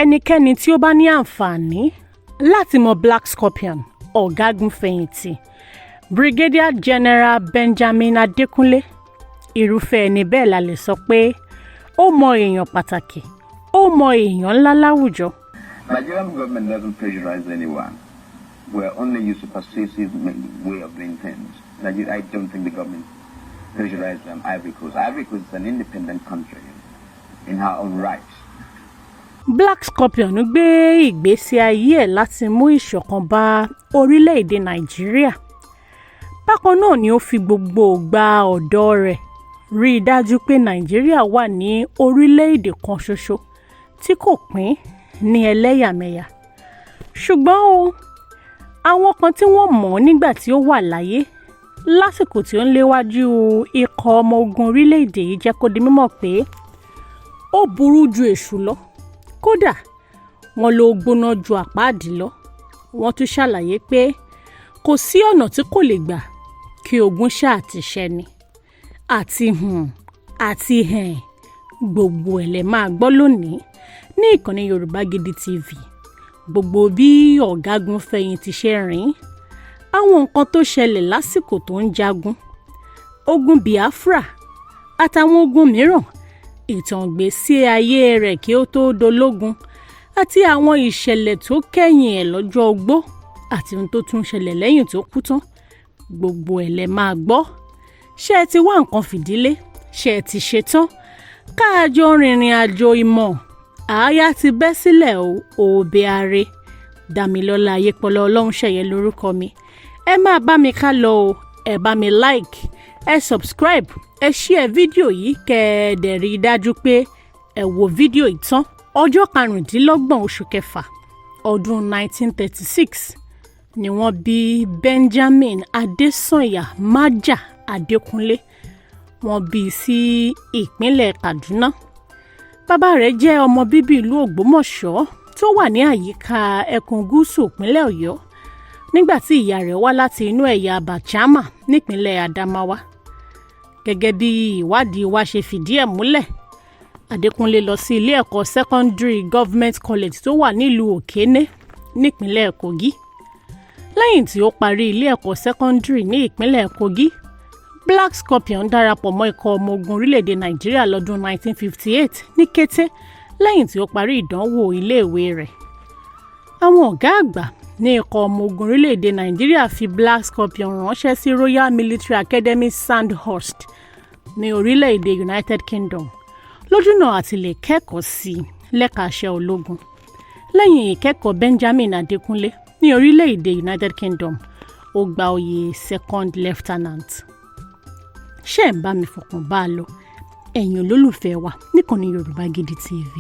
ẹnikẹ́ni tí ó bá ní àǹfààní láti mọ Black Scorpion ọ̀gágun fẹ̀yìntì Brigadier General Benjamin Adekunle irúfẹ́ ẹni bẹ́ẹ̀ la lè sọ pé ó mọ èèyàn pàtàkì ó mọ èèyàn ńlá láwùjọ. Nigerian government doesn't pressurize anyone. We're only used to persuasive way of doing things. I don't think the government pressurized Ivory Coast. Ivory Coast is an independent country in her own right. Black Scorpion gbé ìgbésí ayé ẹ̀ láti mú ìṣọ̀kan bá orílẹ̀-èdè Nàìjíríà. Bákan náà ni ó fi gbogbo gba ọ̀dọ́ rẹ̀ rí i dájú pé Nàìjíríà wà ní orílẹ̀-èdè kan ṣoṣo tí kò pín ní ẹlẹ́yàmẹ̀yà. Ṣùgbọ́n o, àwọn kan tí wọ́n mọ̀ nígbà tí ó wà láyé lásìkò tí ó ń léwájú ikọ̀ ọmọ ogun orílẹ̀-èdè yìí jẹ́ kó di mímọ̀ pé ó burú ju èṣù lọ. Kódà wọ́n ló gbóná ju àpáàdì lọ. Wọ́n tún ṣàlàyé pé kò sí ọ̀nà tí kò lè gbà kí ogun ṣáà ti ṣẹ ni. àti gbogbo ẹ̀ lẹ máa gbọ́ lónìí ní ìkànnì Yorùbá Gidi TV. Gbogbo bí ọ̀gágun fẹ̀yìntì ṣe rìn, àwọn nǹkan tó ṣẹlẹ̀ lásìkò tó ń jagun, ogun Biafra àtàwọn ogun mìíràn, ìtàn ìgbésí ayé rẹ̀ kí ó tó dológun àti àwọn ìṣẹ̀lẹ̀ tó kẹ́yìn ẹ̀ lọ́jọ́ ogbó àti ohun tó tún ṣẹlẹ̀ lẹ́yìn tó kú tán. Gbogbo ẹ̀ lẹ máa gbọ́. Ṣé ẹ ti wá nǹkan fìdílé? Ṣé ẹ ti ṣetán? Káàjọ rìnrìn àjò ìmọ̀. Àáyá ti bẹ́ sílẹ̀ òbí ààrẹ. Dàmílọ́lá Ayépọ̀lá Ọlọ́runṣẹ̀yẹ lórúkọ mi. Ẹ máa bá mi ká lọ o. Ẹ bá mi like, ẹ subscribe, ẹ share fídíò yìí kẹ́ ẹ dẹ̀ rí i dájú pé ẹ wo fídíò yìí tán. Ọjọ́ 25 oṣù kẹfà ọdún 1936 ni wọ́n bí Benjamin Adesanya Maja Adekunle. Wọ́n bí sí ìpínlẹ̀ Kaduna. Bàbá rẹ̀ jẹ́ ọmọ bíbí ìlú Ògbómọ̀ṣọ́ tó wà ní àyíká ẹkùn gúúsù ìpínlẹ̀ Ọ̀yọ́ nígbà tí ìyá rẹ̀ wá láti inú ẹ̀yà Bachama nípínlẹ̀ Adamawa. Gẹ́gẹ́ bí ìwádìí wa ṣe fìdí ẹ̀ múlẹ̀, Adekunle lọ sí ilé ẹ̀kọ́ secondary government college tó wà nílùú Òkéné nípínlẹ̀ Kogi. Lẹ́yìn tí ó parí ilé ẹ̀kọ́ secondary ní ìpínlẹ̀ Kogi, Black Scorpion darapọ̀ mọ́ ikọ̀ ọmọ ogun orílẹ̀-èdè Nàìjíríà lọ́dún 1958 ní kété lẹ́yìn tí ó parí ìdánwò iléèwé rẹ̀. Àwọn ọ̀gá àgbà ní ikọ̀ ọmọ ogun orílẹ̀-èdè Nàìjíríà fi Black Scorpion ránṣẹ́ sí Royal Military Academy Sandhurst ní orílẹ̀-èdè United Kingdom lójúnà àti lè kẹ́kọ̀ọ́ sí lẹ́ka iṣẹ́ ológun. Lẹ́yìn ìkẹ́kọ̀ọ́ Benjamin Adekunle ní orílẹ̀-èdè United Kingdom, ó gba oyè second lieutenant. Ṣé ẹ̀ ń bá mi fọkàn bá a lọ, ẹ̀yin olólùfẹ́ wa níkànnì Yorùbá Gidi TV?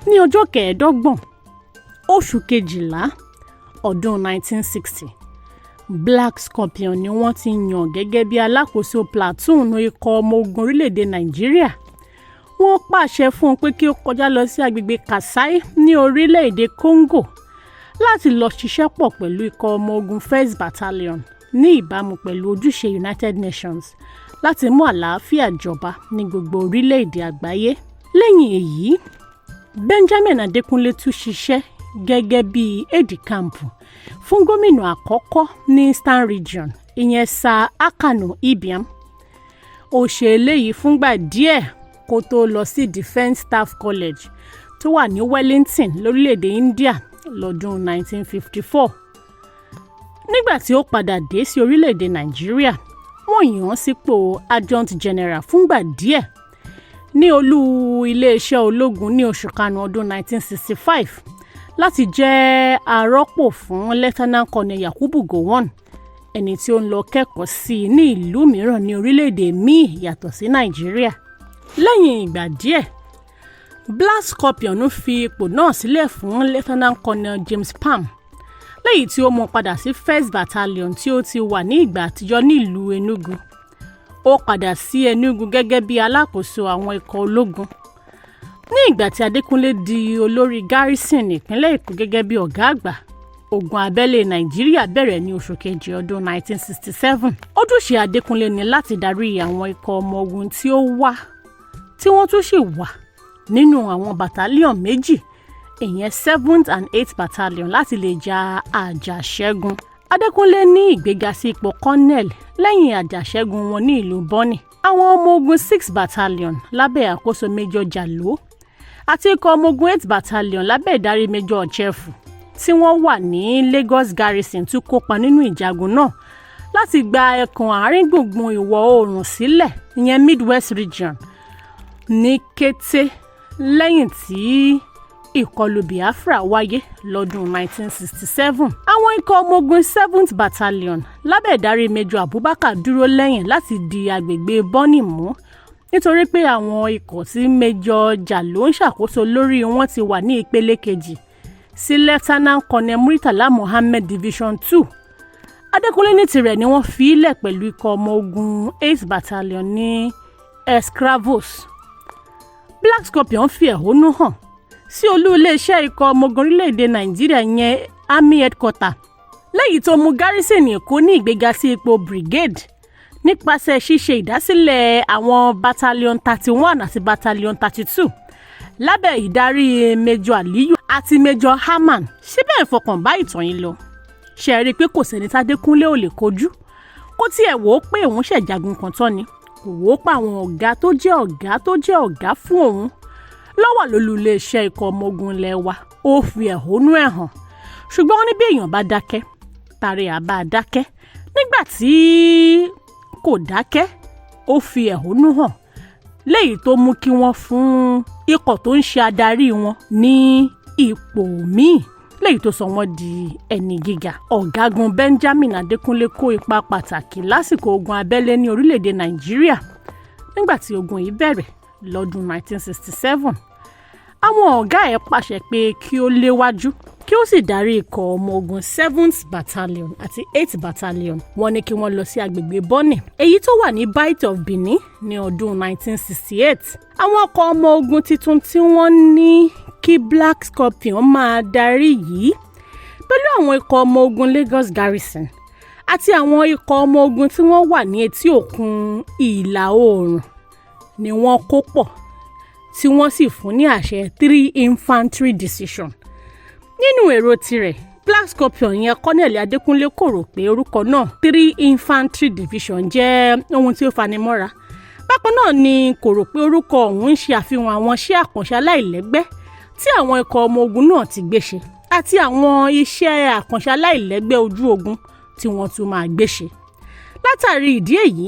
Ní ọjọ́ 25 oṣù kejìlá ọdún 1960, Black Scorpion ni wọ́n ti yàn gẹ́gẹ́ bí alákòóso platoon ikọ̀ ọmọ ogun orílẹ̀-èdè Nàìjíríà. Wọ́n pàṣẹ fún un pé kí ó kọjá lọ sí agbègbè Kasai ní orílẹ̀-èdè Congo láti lọ ṣiṣẹ́ pọ̀ pẹ̀lú ikọ̀ ọmọ ogun 1st Battalion ní ìbámu pẹ̀lú ojúṣe United Nations láti mú àlàáfíà jọba ní gbogbo orílẹ̀-èdè àgbáyé. Lẹ́yìn èyí, Benjamin Adekunle tún ṣiṣẹ́ gẹ́gẹ́ bí aide-camp fún gómìnà àkọ́kọ́ ní Eastern Region, ìyẹn Sir Akanu Ibiam. Ó ṣe eléyìí fúngbà díẹ̀ kó tó lọ sí Defence Staff College tó wà ní Wellington lórílẹ̀-èdè India lọ́dún 1954. Nígbà tí ó padà dé sí orílẹ̀-èdè Nàìjíríà, wọ́n yàn án sípò Adjutant General fúngbà díẹ̀ ní olú iléeṣẹ́ ológun ní oṣù karùn-ún ọdún 1965 láti jẹ́ arọ́pò fún Lieutenant Colonel Yakubu Gowon, ẹni tí ó ń lọ kẹ́kọ̀ọ́ sí ní ìlú mìíràn ní orílẹ̀-èdè míì yàtọ̀ sí Nàìjíríà. Lẹ́yìn ìgbà díẹ̀, Black Scorpion fi ipò náà sílẹ̀ fún Lieutenant Colonel James Pam, lẹ́yìn tí ó mú padà sí 1st Battalion tí ó ti wà ní ìgbà àtijọ́ ní ìlú Enugu. Ó padà sí Enugu gẹ́gẹ́ bí alákòóso àwọn ikọ̀ ológun. Ní ìgbà tí Adekunle di olórí garrison ìpínlẹ̀ Èkó gẹ́gẹ́ bí ọ̀gá àgbà, ogun abẹ́lé Nàìjíríà bẹ̀rẹ̀ ní oṣù kejì ọdún 1967. Ojúṣe Adekunle ni láti darí àwọn ikọ̀ ọmọ ogun tí ó wà tí wọ́n tún sì wà nínú àwọn battalion méjì ìyẹn 7th and 8th battalion láti lè ja àjàṣẹ́gun. Adekunle ní ìgbéga sí ipò colonel lẹ́yìn àjàṣẹ́gun wọn ní ìlú Bonny. Àwọn ọmọ ogun 6th battalion lábẹ́ àkóso Major Jallo àti ikọ̀ ọmọ ogun 8th battalion lábẹ́ ìdarí Major Chefu tí wọ́n wà ní Lagos garrison tún kópa nínú ìjagun náà láti gba ẹkùn àárín gbùngbùn ìwọ̀ oòrùn sílẹ̀, ìyẹn Midwest region, ní kété lẹ́yìn tí ìkọlù Biafra wáyé lọ́dún 1967. Àwọn ikọ̀ ọmọ ogun 7th battalion lábẹ́ ìdarí Major Abubakar dúró lẹ́yìn láti di agbègbè Bonny mú nítorí pé àwọn ikọ̀ tí Major Jallo ń ṣàkóso lórí wọn ti wà ní ìpele kejì sí Lieutenant Colonel Murtala Mohammed Division 2. Adekunle ní tirẹ̀ ni wọ́n fi ilẹ̀ pẹ̀lú ikọ̀ ọmọ ogun 8th battalion ní Escravos. Black Scorpion fi ẹ̀hónú hàn sí olú iléeṣẹ́ ikọ̀ ọmọ ogun orílẹ̀-èdè Nàìjíríà yẹn Army Headquarter lẹ́yìn tó mú garrison Èkó ní ìgbéga sí ipò brigade nípasẹ̀ ṣíṣe ìdásílẹ̀ àwọn battalion 31 àti battalion 32 lábẹ́ ìdarí Major Aliyu àti Major Haman. Síbẹ̀ ìfọkànbá ìtàn yìí lọ ṣe rí i pé kò sẹ́ni t'Adékúnlé ò lè kojú. Kó tiẹ̀ wò ó pé òun ṣẹ̀jagun kan tán ni, kò wò ó pa àwọn ọ̀gá tó jẹ́ ọ̀gá fún òun lọ́wọ́ lólú iléeṣẹ́ ikọ̀ ọmọ ogun ilẹ̀ wa. Ó fi ẹ̀hónú ẹ̀ hàn, ṣùgbọ́n wọ́n ní bí èèyàn bá dákẹ́ tàrí àbá dákẹ́. Nígbà tí kò dákẹ́, ó fi ẹ̀hónú hàn léyìí tó mú kí wọ́n fún ikọ̀ tó ń ṣe adarí wọn ní ipò míì léyìí tó sọ wọ́n di ẹni gíga. Ọ̀gágun Benjamin Adekunle kó ipa pàtàkì lásìkò ogun abẹ́lé ní orílẹ̀-èdè Nàìjíríà nígbà tí ogun yìí bẹ̀rẹ̀ lọ́dún 1967. Àwọn ọ̀gá ẹ̀ pàṣẹ pé kí ó léwájú kí ó sì darí ikọ̀ ọmọ ogun 7th battalion àti 8th battalion. Wọ́n ní kí wọ́n lọ sí agbègbè Bonny èyí tó wà ní Bight of Benin ní ọdún 1968. Àwọn ọkọ̀ ọmọ ogun tuntun tí wọ́n ní kí Black Scorpion máa darí yìí pẹ̀lú àwọn ikọ̀ ọmọ ogun Lagos garrison àti àwọn ikọ̀ ọmọ ogun tí wọ́n wà ní etí òkun ìlà oòrùn ni wọ́n kó pọ̀ tí wọ́n sì fún ní àṣẹ 3 infantry decision. Nínú èrò tirẹ̀, Black Scorpion yẹn Colonel Adekunle kò rò pé orúkọ náà 3 infantry division jẹ́ ohun tí ó fanimọ́ra. Bákan náà ni kò rò pé orúkọ ọ̀hún ń ṣe àfihàn àwọn iṣẹ́ àkànṣe aláìlẹ́gbẹ́ tí àwọn ikọ̀ ọmọ ogun náà ti gbé ṣe àti àwọn iṣẹ́ àkànṣe aláìlẹ́gbẹ́ ojú ogun tí wọ́n tún máa gbé ṣe. Látàrí ìdí èyí,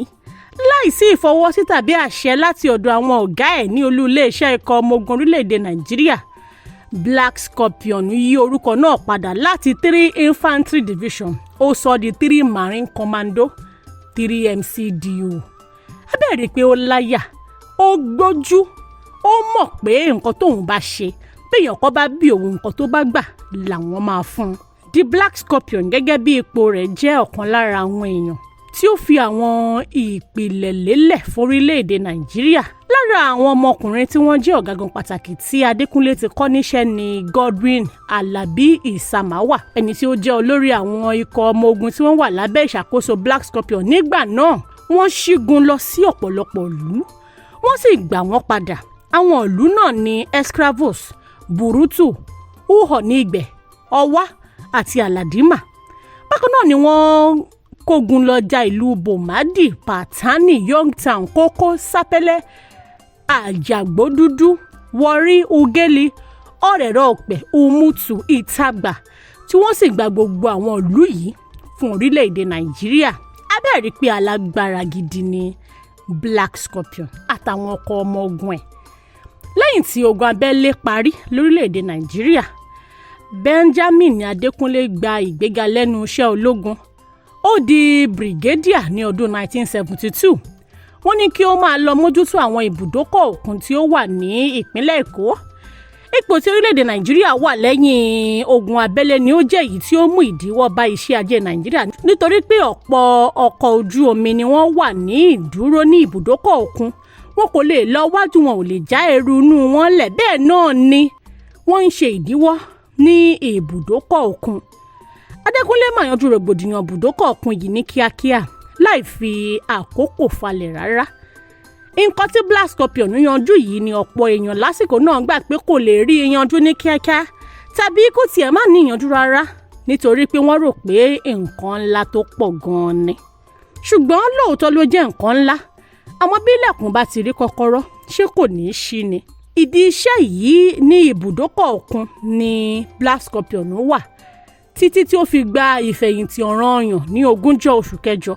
láìsí ìfọwọ́sí tàbí àṣẹ láti ọ̀dọ̀ àwọn ọ̀gá ẹ̀ ní olú iléeṣẹ́ ikọ̀ ọmọ ogun orílẹ̀-èdè Nàìjíríà, Black Scorpion yí orúkọ náà padà láti 3 infantry division ó sọ di 3 marine commando 3 MCDO. Abẹ́rẹ́ pé ó láyà, ó gbójú, ó mọ̀ pé nǹkan tóun bá ṣe béèyàn kan bá bí òun nǹkan tó bá gbà làwọn máa fún un. The Black Scorpion gẹ́gẹ́ bí ipò rẹ̀ jẹ́ ọ̀kan lára àwọn èèyàn tí ó fi àwọn ìpìlẹ̀ lélẹ̀ fórílẹ̀-èdè Nàìjíríà. Lára àwọn ọmọkùnrin tí wọ́n jẹ́ ọ̀gágun pàtàkì tí Adékúnlé ti kọ́ níṣẹ́ ni Godwin Alabi Isamawa, ẹni tí ó jẹ́ olórí àwọn ikọ̀ ọmọ ogun tí wọ́n wà lábẹ́ ìṣàkóso Black Scorpion nígbà náà. Wọ́n ṣígun lọ sí ọ̀pọ̀lọpọ̀ ìlú, wọ́n sì gbà wọ́n padà. Àwọn ìlú náà ni Escravos, Burutu, Uhonigbe, Ọwá àti Aladima. Bákan náà ni wọ́n kógun lọ ja ìlú Bomadi, Patani, Youngtown, Koko, Sapele, Àjàgbódúdú, Warri, Ugeli, Ọ̀rẹ̀rọ̀ Ọ̀pẹ, Umutu, Ìtagbà tí wọ́n sì gba gbogbo àwọn ìlú yìí fún orílẹ̀-èdè Nàìjíríà. Abẹ́rí pé alágbára gidi ni Black Scorpion àtàwọn ọkọ̀ ọmọ ogun ẹ̀. Lẹ́yìn tí ogun abẹ́lé parí lórílẹ̀-èdè Nàìjíríà, Benjamin Adekunle gba ìgbéga lẹ́nu iṣẹ́ ológun. Ó di brigadier ní ọdún 1972. Wọ́n ní kí ó máa lọ mójútó àwọn ibùdókọ̀ òkun tí ó wà ní ìpínlẹ̀ Èkó. Ipò tí orílẹ̀-èdè Nàìjíríà wà lẹ́yìn ogun abẹ́lé ni ó jẹ́ èyí tí ó mú ìdíwọ́ bá iṣẹ́ ajé Nàìjíríà nítorí pé ọ̀pọ̀ ọkọ̀ ojú omi ni wọ́n wà ní ìdúró ní ibùdókọ̀ òkun. Wọn kò lè lọ wájú, wọn ò lè já ẹrù inú wọn lẹ̀. Bẹ́ẹ̀ náà ni wọ́n ń ṣe ìdíwọ́ ní ibùdókọ̀ òkun. Adekunle máa yanjú rògbòdìyàn ibùdókọ̀ òkun yìí ní kíákíá láì fi àkókò falẹ̀ rárá. nǹkan tí Black Scorpion yanjú yìí ni ọ̀pọ̀ èèyàn lásìkò náà gbà pé kò lè rí yanjú ní kíákíá tàbí kò tiẹ̀ má ní yanjú rárá nítorí pé wọ́n rò pé nǹkan ńlá tó pọ̀ gan-an ni ṣùgbọ́n lóòótọ́ ló jẹ́ nǹkan ńlá àmọ́ bí ilẹ̀kùn bá ti rí kọ́kọ́rọ́ ṣé kò ní í ṣí ni. ìdí iṣẹ́ yìí ní ibùdókọ̀ òkun ni Black Scorpion wà títí tí ó fi gba ìfẹ̀yìntì ọ̀ranyàn ní 20 oṣù kẹjọ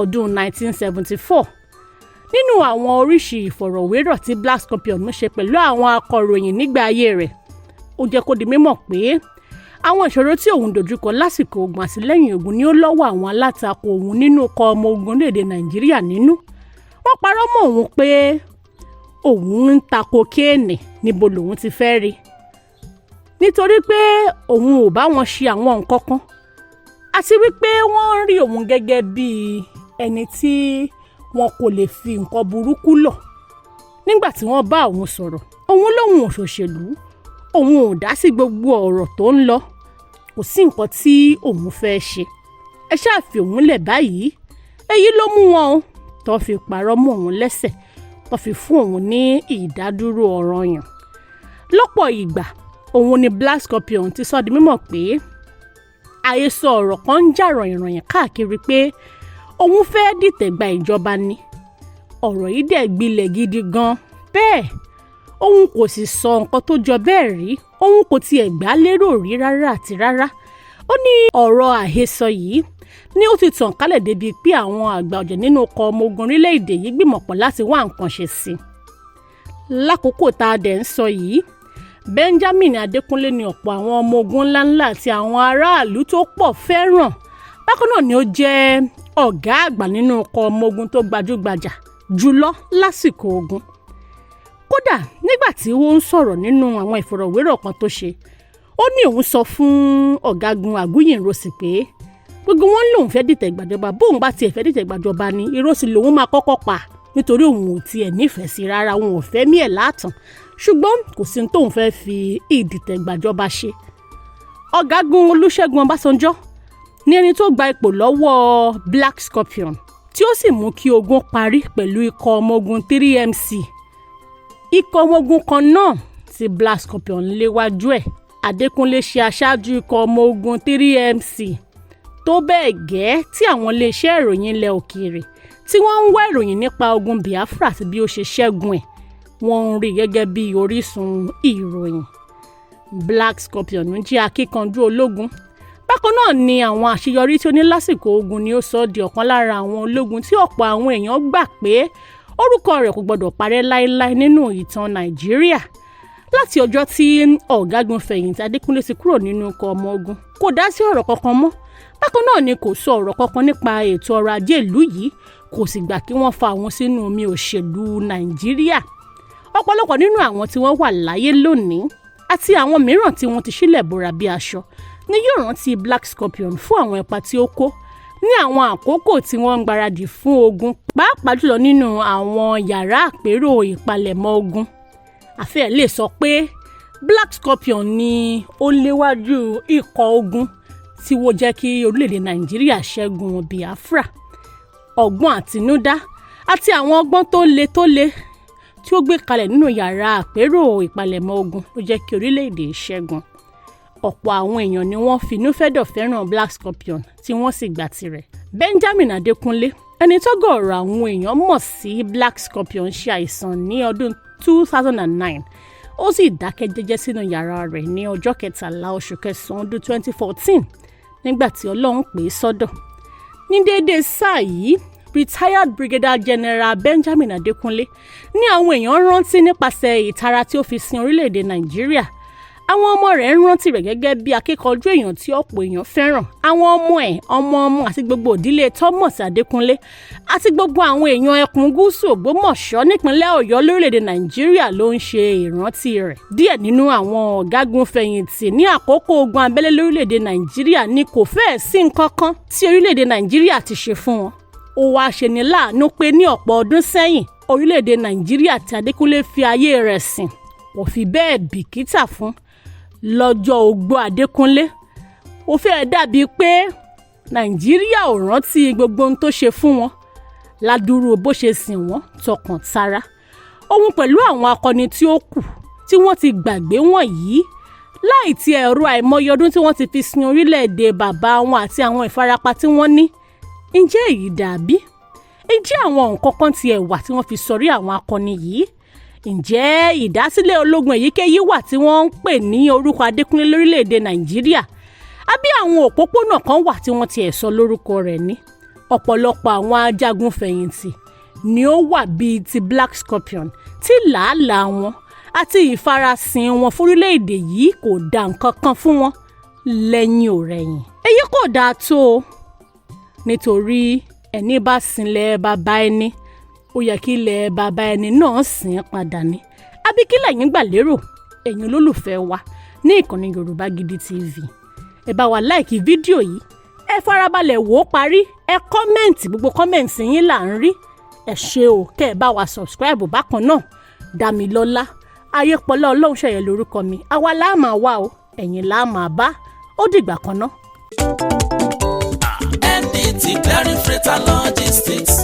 ọdún 1974. nínú àwọn oríṣi ìfọ̀rọ̀wérọ̀ tí Black Scorpion ṣe pẹ̀lú àwọn akọ̀ròyìn nígbà ayé rẹ̀ ó jẹ́ kó di mímọ̀ pé àwọn ìṣòro tí òun dojúkọ lásìkò ogun àtìlẹ́yìn ogun ni ó lọ́wọ́ àwọn alátakò òun nínú ikọ̀ ọmọ ogun orílẹ̀-èdè Nàìjíríà nínú. wọ́n parọ́ mọ́ òun pé òun ń ta kokéènì níbo lòun ti fẹ́ rí nítorí pé òun ò bá wọn ṣe àwọn nǹkan kan àti wípé wọ́n ń rí òun gẹ́gẹ́ bí ẹni tí wọn kò lè fi nǹkan burúkú lọ. nígbà tí wọ́n bá òun sọ̀rọ̀ òun lòun ò ṣòṣèlú òun ò dá sí gbogbo ọ̀rọ̀ tó ń lọ kò sí nǹkan tí òun fẹ́ ṣe ẹ ṣáà fi òun lẹ̀ báyìí. èyí ló mú wọn o tó fi parọ́ mọ́ òun lẹ́sẹ̀ tó fi fún òun ní ìdádúró ọ̀ranyàn. lọ́pọ̀ ìgbà òun ni Black Scorpion ti sọ di mímọ̀ pé àhesọ ọ̀rọ̀ kan ń jà ròyìnròyìn káàkiri pé òun fẹ́ dìtẹ̀ gba ìjọba ni. ọ̀rọ̀ yìí dẹ̀ gbilẹ̀ gidi gan bẹ́ẹ̀ òun kò sì sọ nǹkan tó jọ bẹ́ẹ̀ rí òun kò tiẹ̀ gbà lérò rí rárá àti rárá. ó ní ọ̀rọ̀ àhesọ yìí ni ó ti tàn kálẹ̀ débi pé àwọn àgbà ọ̀jẹ̀ nínú ọkọ̀ ọmọ ogun orílẹ̀-èdè yìí gbìmọ̀pọ̀ láti wá nǹkan ṣe sí i. lákòókò tá a dẹ̀ ń sọ yìí Benjamin Adekunle ni ọ̀pọ̀ àwọn ọmọ ogun ńláńlá àti àwọn aráàlú tó pọ̀ fẹ́ràn. bákan náà ni ó jẹ́ ọ̀gá àgbà nínú ọkọ̀ ọmọ ogun tó gbajúgbajà jùlọ lásìkò ogun. kódà nígbà tí ó ń sọ̀rọ̀ nínú àwọn ìfọ̀rọ̀wérọ̀ kan tó ṣe ó ní òun sọ fún ọ̀gágun Àgúyìnrosì pé gbogbo wọn lòun fẹ́ dìtẹ̀ gbàjọba bóun bá tiẹ̀ fẹ́ dìtẹ̀ gbàjọba ni Ìrosì lòun máa kọ́kọ́ pa nítorí òun ò tiẹ̀ nífẹ̀ẹ́ sí rárá òun ò fẹ́ mí ẹ̀ látàn ṣùgbọ́n kò sí tóun fẹ́ fi ìdìtẹ̀ gbàjọba ṣe. ọ̀gágun Olúṣẹ́gun Ọbásanjọ́ ní ẹni tó gba ipò lọ́wọ́ Black Scorpion tí ó sì mú kí ogun parí pẹ̀lú ikọ̀ ọmọ ogun 3MC. ikọ̀ ọmọ ogun kan náà tí Black Scorpion léwájú ẹ̀ Adékúnlé ṣe aṣáájú ikọ̀ ọmọ ogun 3MC tó bẹ́ẹ̀ gẹ́ tí àwọn iléeṣẹ́ ìròyìn ilẹ̀ òkèèrè tí wọ́n ń wá ìròyìn nípa ogun Biafra àti bí ó ṣe ṣẹ́gun ẹ̀ wọ́n ń rí gẹ́gẹ́ bí orísun ìròyìn. Black Scorpion jẹ́ akíkanjú ológun. bákan náà ni àwọn àṣeyọrí tí ó ní lásìkò ogun ni ó sọ ọ́ di ọ̀kan lára àwọn ológun tí ọ̀pọ̀ àwọn èèyàn gbà pé orúkọ rẹ̀ kò gbọdọ̀ parẹ́ láéláé nínú ìtàn Nàìjíríà. láti ọjọ́ tí ọ̀gágun fẹ̀yìntì Adékúnlé ti kúrò nínú ikọ̀ ọmọ ogun kò dá sí ọ̀rọ̀ kankan mọ́. bákan náà ni kò sọ ọ̀rọ̀ kankan nípa ètò ọrọ̀ ajé ìlú yìí kò sì gbà kí wọ́n fa àwọn sínú omi òṣèlú Nàìjíríà. ọ̀pọ̀lọpọ̀ nínú àwọn tí wọ́n wà láyé lónìí àti àwọn mìíràn tí wọ́n ti sílẹ̀ bora bí aṣọ ni yóò rántí Black Scorpion fún àwọn ipa tí ó kó ní àwọn àkókò tí wọ́n ń gbáradì fún ogun pàápàá jùlọ nínú àwọn yàrá àpérò ìpalẹ̀mọ́ ogun. àfẹ́ lè sọ pé Black Scorpion ni ó léwájú ikọ̀ ogun tí wọ́n jẹ́ kí orílẹ̀-èdè Nàìjíríà ṣẹ́gun Biafra. ọgbọ́n àtinúdá àti àwọn ọgbọ́n tó le tí ó gbé kalẹ̀ nínú yàrá àpérò ìpalẹ̀mọ́ ogun ló jẹ́ kí orílẹ̀-èdè ṣẹ́gun. ọ̀pọ̀ àwọn èèyàn ni wọ́n finúfẹ́dọ̀ fẹ́ràn Black Scorpion tí wọ́n sì gbà tirẹ̀. Benjamin Adekunle ẹni tọ́gọ̀ọ̀rọ̀ àwọn èèyàn mọ̀ sí Black Scorpion ṣe àìsàn ní ọdún 2009 ó sì dákẹ́ jẹ́jẹ́ sínú yàrá rẹ̀ ní ọjọ́ 13 oṣù kẹsàn-án ọdún 2014 nígbà tí Ọlọ́run pè é sọ́dọ̀. ní déédéé sáà yìí retired Brigadier General Benjamin Adekunle ní àwọn èèyàn rántí nípasẹ̀ ìtara tí ó fi sin orílẹ̀-èdè Nàìjíríà. àwọn ọmọ rẹ̀ ń rántí rẹ̀ gẹ́gẹ́ bí akíkanjú èèyàn tí ọ̀pọ̀ èèyàn fẹ́ràn. àwọn ọmọ ẹ̀ ọmọ àti gbogbo ìdílé Thomas Adekunle àti gbogbo àwọn èèyàn ẹkùn gúúsù Ògbómọ̀ṣọ́ nípínlẹ̀ Ọ̀yọ́ lórílẹ̀‐èdè Nàìjíríà ló ń ṣe ìrántí rẹ̀. díẹ̀ nínú àwọn ọ̀gágun fẹ̀yìntì ní àkókò ogun abẹ́lé lórílẹ̀‐èdè Nàìjíríà ni kò fẹ́ẹ̀ sí nǹkan kan tí orílẹ̀‐èdè Nàìjíríà ti ṣe fún wọn. ó wá ṣe ní láàánú pé ní ọ̀pọ̀ ọdún sẹ́yìn orílẹ̀‐èdè Nàìjíríà tí Adékúnlé fi ayé rẹ̀ sìn kò fi bẹ́ẹ̀ bìkítà fún. lọ́jọ́ ogbó Adékúnlé ó fẹ́ẹ́ dàbí pé Nàìjíríà ò rántí gbogbo ohun tó ṣe fún wọn ládùúrú bó ṣe sìn wọ́n tọkàn tara. Òun pẹ̀lú àwọn akọni tí ó kù tí wọ́n ti gbàgbé wọ̀nyí láì ti ẹ̀rọ àìmọye ọdún tí wọ́n ti fi sin orílẹ̀-èdè bàbá wọn àti àwọn ìfarapa tí wọ́n ní. Ǹjẹ́ èyí dàbí? Ǹjẹ́ àwọn nǹkan kan ti ẹ̀wà tí wọ́n fi sọrí àwọn akọni yìí? Ǹjẹ́ ìdásílẹ̀ ológun èyíkéyìí wà tí wọ́n ń pè ní orúkọ Adékúnlé lórílẹ̀-èdè Nàìjíríà? Àbí àwọn òpópónà kan wà tí wọ́n ti ẹ̀ sọ lórúkọ rẹ̀ ní? Ọ̀pọ̀lọpọ̀ àwọn ajagun fẹ̀yìntì ni ó wà bíi ti Black Scorpion tí làálàá wọn àti ìfarasin wọn fórílẹ̀-èdè yìí kò dá nǹkan kan fún wọn lẹ́yìn òrẹ́yìn. Èyí kò dáa tó o, nítorí ẹni bá sinlẹ̀ bàbá ẹni ó yẹ kí ilẹ̀ bàbá ẹni náà sìn padà ní. Àbí kí lẹ̀yin gbà lérò ẹ̀yin olólùfẹ́ wa ní ìkànnì Yorùbá Gidi TV? Ẹ bá wa láìkì fídíò yìí, ẹ farabalẹ̀ wò ó parí, ẹ kọ́mẹ̀ǹtì, gbogbo kọ́mẹ̀ǹtì yín là ń rí. Ẹ ṣé o, kẹ́ ẹ bá wa subscribe bákan náà. Dámilọ́lá Ayépọ̀lá Ọlọ́runṣẹ́yẹ lórúkọ mi. Àwa la máa wá o, ẹ̀yin la máa bá. Ó dìgbà kan náà. MDT Clearing Freight and Logistics,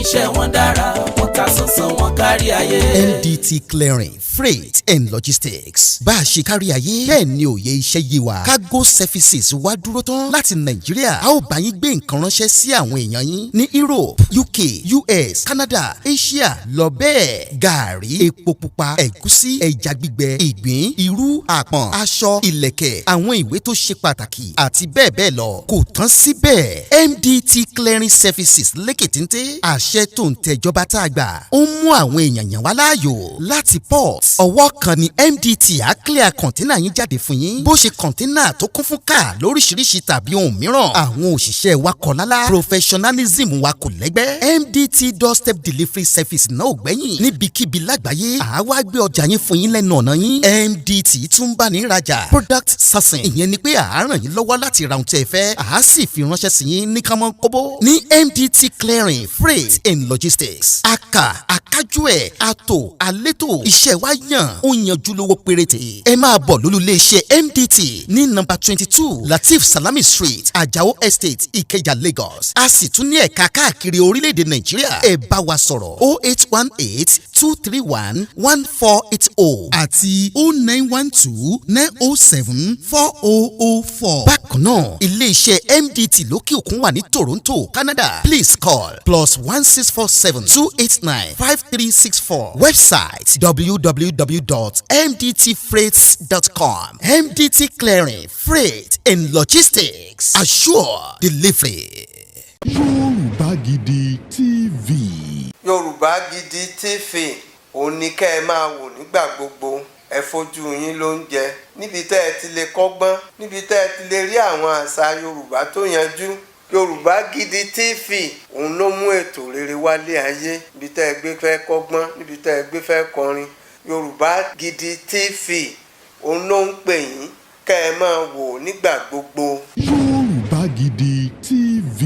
iṣẹ́ wọn dára, wọ́n ta sánsán, wọ́n kárí ayé. MDT Clearing Freight and Logistics, bá a ṣe kárí ayé bẹ́ẹ̀ ni òye iṣẹ́ yé wa. Cargo services wá dúró tán láti Nàìjíríà. A ó bá yín gbé nǹkan ránṣẹ́ sí àwọn èèyàn yín ní Europe, UK, US, Canada, Asia lọ bẹ́ẹ̀. Gààrí, epo pupa, ẹ̀gúsí, ẹja gbígbẹ, ìgbín, irú, àpọ̀n, aṣọ, ìlẹ̀kẹ̀, àwọn ìwé tó ṣe pàtàkì àti bẹ́ẹ̀ bẹ́ẹ̀ lọ. Kò tán síbẹ̀, MDT Clearing Services lékè téńté. Àṣẹ tó ń tẹjọba tá a gbà ó mú àwọn èèyàn yàn wá láàyò láti port. Ọwọ́ kan ni MDT á clear kọ̀ńténà yín jáde fún yín. Bó ṣe kọ̀ńténà tó kún fún káà lóríṣiríṣi tàbí ohun mìíràn. Àwọn òṣìṣẹ́ wa kọ̀ lálá. Professionalism wa kò lẹ́gbẹ́. MDT doorstep delivery service náà ò gbẹ́yìn. Níbikíbi lágbàáyé àá wá gbé ọjà yín fún yín lẹ́nu ọ̀nà yín. MDT tún bá ní ìrajà product sourcing. Ìyẹn ni pé àá ràn yín lọ́wọ́ láti ra ohun tí ẹ fẹ́. Àá sì fi ránṣẹ́ sí yín ní kánmọ́ kóbó. Ní MDT Clearing Freight and Logistics. Akájú ẹ̀ àtò àlétò. Iṣẹ́ wa yàn ó yanjú lówó péréte. Ẹ máa bọ̀ lólùléeṣẹ́ MDT ní nọ́mbà 22 Latif Salami Street, Ajao Estate, Ikeja, Lagos. A sì tún ní ẹ̀ka káàkiri orílẹ̀-èdè Nàìjíríà. Ẹ bá wa sọ̀rọ̀ 0818-231-1480 àti 0912-907-4004. Bákan náà, ilé-iṣẹ́ MDT lókè òkun wà ní Toronto, Canada. Please call +1647-289-5364. Website www.mdtfreights.com. MDT Clearing, Freight and Logistics. Assure delivery. Yorùbá Gidi TV. Yorùbá Gidi TV òun ni kẹ́ ẹ máa wò nígbà gbogbo. Ẹ fojú yín ló ń jẹ níbi tẹ́ ẹ ti lè kọ́gbọ́n, níbi tẹ́ ẹ ti lè rí àwọn àṣà Yorùbá tó yanjú. Yorùbá Gidi TV òun ló mú ètò rere wálé ayé. Níbi tẹ́ ẹ gbé fẹ́ kọ́gbọ́n, níbi tẹ́ ẹ gbé fẹ́ kọrin. Yorùbá Gidi TV òun ló ń pè yín kẹ́ ẹ máa wò nígbà gbogbo. Yorùbá Gidi TV.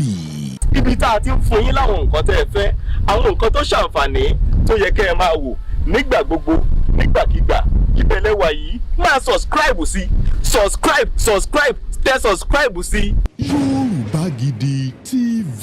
Ibi tá a ti ń fún yín láwọn nǹkan tẹ́ ẹ fẹ́, àwọn nǹkan tó ṣàǹfààní tó yẹ kẹ́ ẹ máa wò nígbà gbogbo, nígbàkigbà. Ìbẹ̀lẹ̀ wà yìí máa subscribe sí, subscribe, tẹ subscribe sí. Yorùbá Gidi TV.